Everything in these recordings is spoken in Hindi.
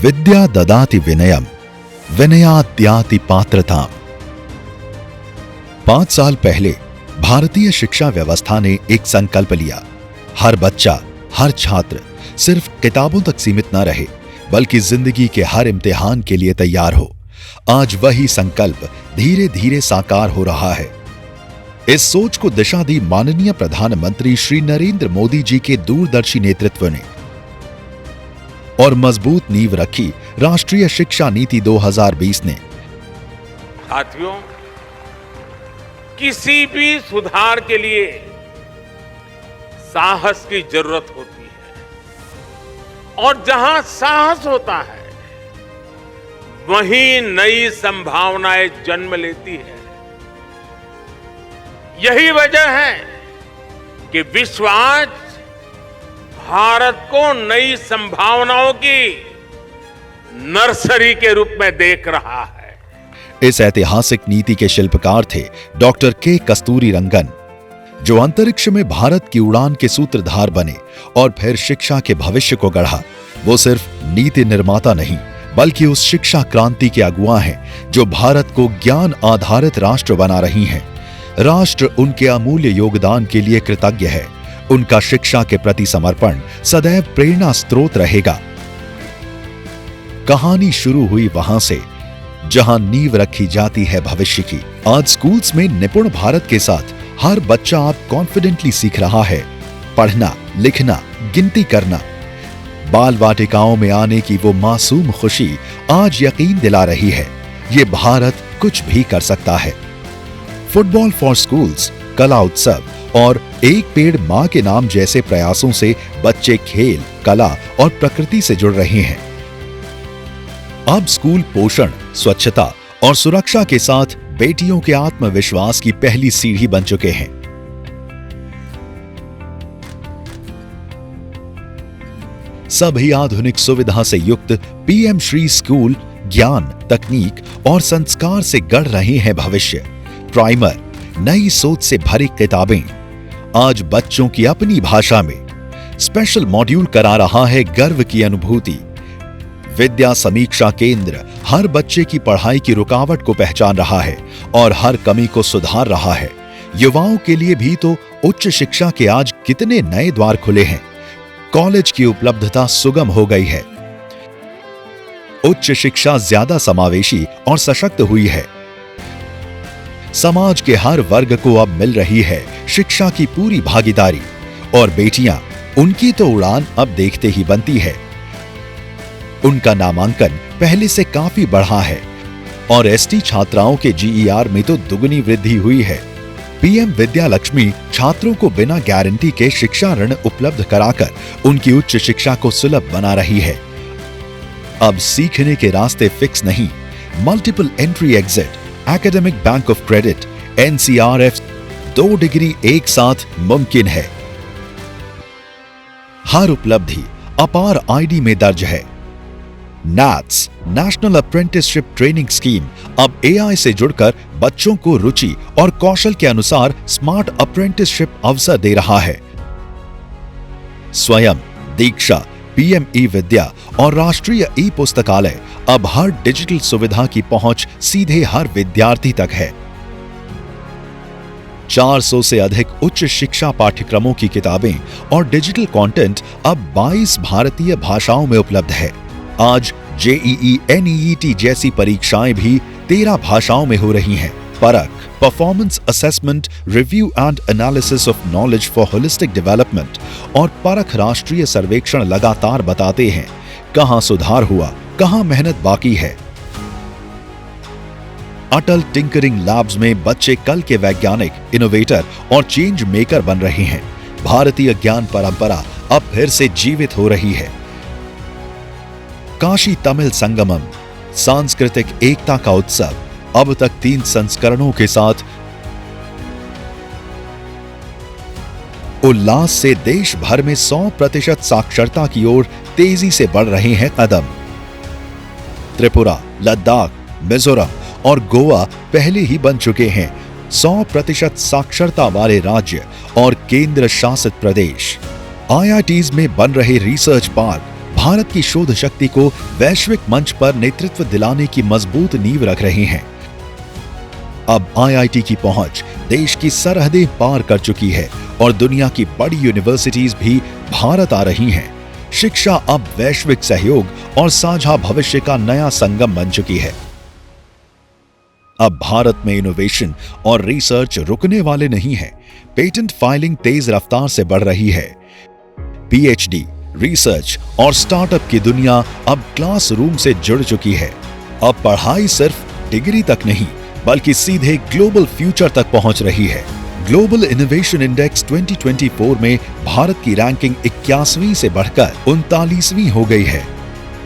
विद्या ददाति विनयम, विनयाद्याति पात्रताम। 5 साल पहले भारतीय शिक्षा व्यवस्था ने एक संकल्प लिया। हर बच्चा, हर छात्र सिर्फ किताबों तक सीमित न रहे, बल्कि जिंदगी के हर इम्तिहान के लिए तैयार हो। आज वही संकल्प धीरे धीरे साकार हो रहा है। इस सोच को दिशा दी माननीय प्रधानमंत्री श्री नरेंद्र मोदी जी के दूरदर्शी नेतृत्व ने और मजबूत नींव रखी राष्ट्रीय शिक्षा नीति 2020 ने। साथियों, किसी भी सुधार के लिए साहस की जरूरत होती है और जहां साहस होता है वहीं नई संभावनाएं जन्म लेती है। यही वजह है कि विश्व आज भारत को नई संभावनाओं की नर्सरी के रूप में देख रहा है। इस ऐतिहासिक नीति के शिल्पकार थे डॉक्टर के कस्तूरीरंगन, जो अंतरिक्ष में भारत की उड़ान के सूत्रधार बने और फिर शिक्षा के भविष्य को गढ़ा। वो सिर्फ नीति निर्माता नहीं, बल्कि उस शिक्षा क्रांति के अगुआ हैं जो भारत को ज्ञान आधारित राष्ट्र बना रही हैं। राष्ट्र उनके अमूल्य योगदान के लिए कृतज्ञ है। उनका शिक्षा के प्रति समर्पण सदैव प्रेरणा स्रोत रहेगा। कहानी शुरू हुई वहां से जहां नींव रखी जाती है भविष्य की। आज स्कूल्स में निपुण भारत के साथ हर बच्चा अब कॉन्फिडेंटली सीख रहा है पढ़ना, लिखना, गिनती करना। बाल वाटिकाओं में आने की वो मासूम खुशी आज यकीन दिला रही है, ये भारत कुछ भी कर सकता है। फुटबॉल फॉर स्कूल्स, कला उत्सव और एक पेड़ मां के नाम जैसे प्रयासों से बच्चे खेल, कला और प्रकृति से जुड़ रहे हैं। अब स्कूल पोषण, स्वच्छता और सुरक्षा के साथ बेटियों के आत्मविश्वास की पहली सीढ़ी बन चुके हैं। सभी आधुनिक सुविधा से युक्त पीएम श्री स्कूल ज्ञान, तकनीक और संस्कार से गढ़ रहे हैं भविष्य। प्राइमर, नई सोच से भरी किताबें, आज बच्चों की अपनी भाषा में। स्पेशल मॉड्यूल करा रहा है गर्व की अनुभूति। विद्या समीक्षा केंद्र हर बच्चे की पढ़ाई की रुकावट को पहचान रहा है और हर कमी को सुधार रहा है। युवाओं के लिए भी तो उच्च शिक्षा के आज कितने नए द्वार खुले हैं। कॉलेज की उपलब्धता सुगम हो गई है। उच्च शिक्षा ज्यादा समावेशी और सशक्त हुई है। समाज के हर वर्ग को अब मिल रही है शिक्षा की पूरी भागीदारी और बेटियां, उनकी तो उड़ान अब देखते ही बनती है। उनका नामांकन पहले से काफी बढ़ा है और एसटी छात्राओं के जीईआर में तो दुगनी वृद्धि हुई है। पीएम विद्या लक्ष्मी छात्रों को बिना गारंटी के शिक्षा ऋण उपलब्ध कराकर उनकी उच्च शिक्षा को सुलभ बना रही है। अब सीखने के रास्ते फिक्स नहीं, multiple entry exit, academic bank of credit, NCRF, 2 degree एक साथ मुमकिन है। हर उपलब्धि अपार आईडी में दर्ज है। Nits, national apprenticeship training scheme, अब एआई से जुड़कर बच्चों को रुचि और कौशल के अनुसार स्मार्ट अप्रेंटिसशिप अवसर दे रहा है। स्वयं, दीक्षा, पीएम ई विद्या और राष्ट्रीय ई पुस्तकालय, अब हर डिजिटल सुविधा की पहुंच सीधे हर विद्यार्थी तक है। 400 से अधिक उच्च शिक्षा पाठ्यक्रमों की किताबें और डिजिटल कंटेंट अब 22 भारतीय भाषाओं में उपलब्ध है। आज जेईई, एनईईटी जैसी परीक्षाएं भी 13 भाषाओं में हो रही हैं। परख, performance assessment, review and analysis of knowledge for holistic development और परख राष्ट्रीय सर्वेक्षण लगातार बताते हैं कहां सुधार हुआ, कहां मेहनत बाकी है। अटल टिंकरिंग लैब्स में बच्चे कल के वैज्ञानिक, इनोवेटर और चेंज मेकर बन रहे हैं। भारतीय ज्ञान परंपरा अब फिर से जीवित हो रही है। काशी तमिल संगमम, सांस्कृतिक एकता का उत्सव, अब तक 3 संस्करणों के साथ उल्लास से देश भर में 100% साक्षरता की ओर तेजी से बढ़ रहे हैं कदम। त्रिपुरा, लद्दाख, मिजोरम और गोवा पहले ही बन चुके हैं 100% साक्षरता वाले राज्य और केंद्र शासित प्रदेश। आईआईटीज में बन रहे रिसर्च पार्क भारत की शोध शक्ति को वैश्विक मंच पर नेतृत्व दिलाने की मजबूत नींव रख रहे हैं। अब आईआईटी की पहुंच देश की सरहदें पार कर चुकी है और दुनिया की बड़ी यूनिवर्सिटीज भी भारत आ रही हैं। शिक्षा अब वैश्विक सहयोग और साझा भविष्य का नया संगम बन चुकी है। अब भारत में इनोवेशन और रिसर्च रुकने वाले नहीं है। पेटेंट फाइलिंग तेज रफ्तार से बढ़ रही है। पीएचडी, रिसर्च और स्टार्टअप की दुनिया अब क्लासरूम से जुड़ चुकी है। अब पढ़ाई सिर्फ डिग्री तक नहीं बल्कि सीधे ग्लोबल फ्यूचर तक पहुंच रही है। ग्लोबल इनोवेशन इंडेक्स 2024 में भारत की रैंकिंग 81वीं से बढ़कर 39वीं हो गई है।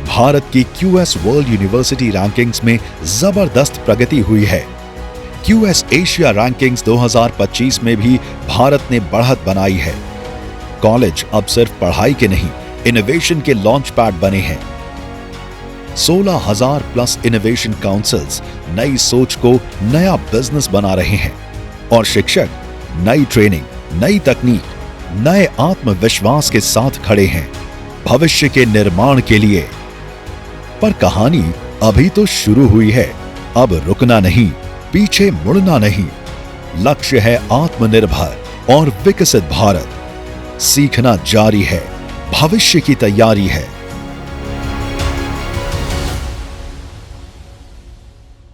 भारत की क्यूएस वर्ल्ड यूनिवर्सिटी रैंकिंग्स में जबरदस्त प्रगति हुई है। क्यूएस एशिया रैंकिंग्स 2025 में भी भारत ने बढ़त बनाई है। कॉलेज अब सिर्फ पढ़ाई के नहीं, इनोवेशन के लॉन्च पैड बने हैं। 16,000 प्लस इनोवेशन काउंसिल्स नई सोच को नया बिजनेस बना रहे हैं और शिक्षक नई ट्रेनिंग, नई तकनीक, नए आत्मविश्वास के साथ खड़े हैं भविष्य के निर्माण के लिए। पर कहानी अभी तो शुरू हुई है। अब रुकना नहीं, पीछे मुड़ना नहीं। लक्ष्य है आत्मनिर्भर और विकसित भारत। सीखना जारी है, भविष्य की तैयारी है।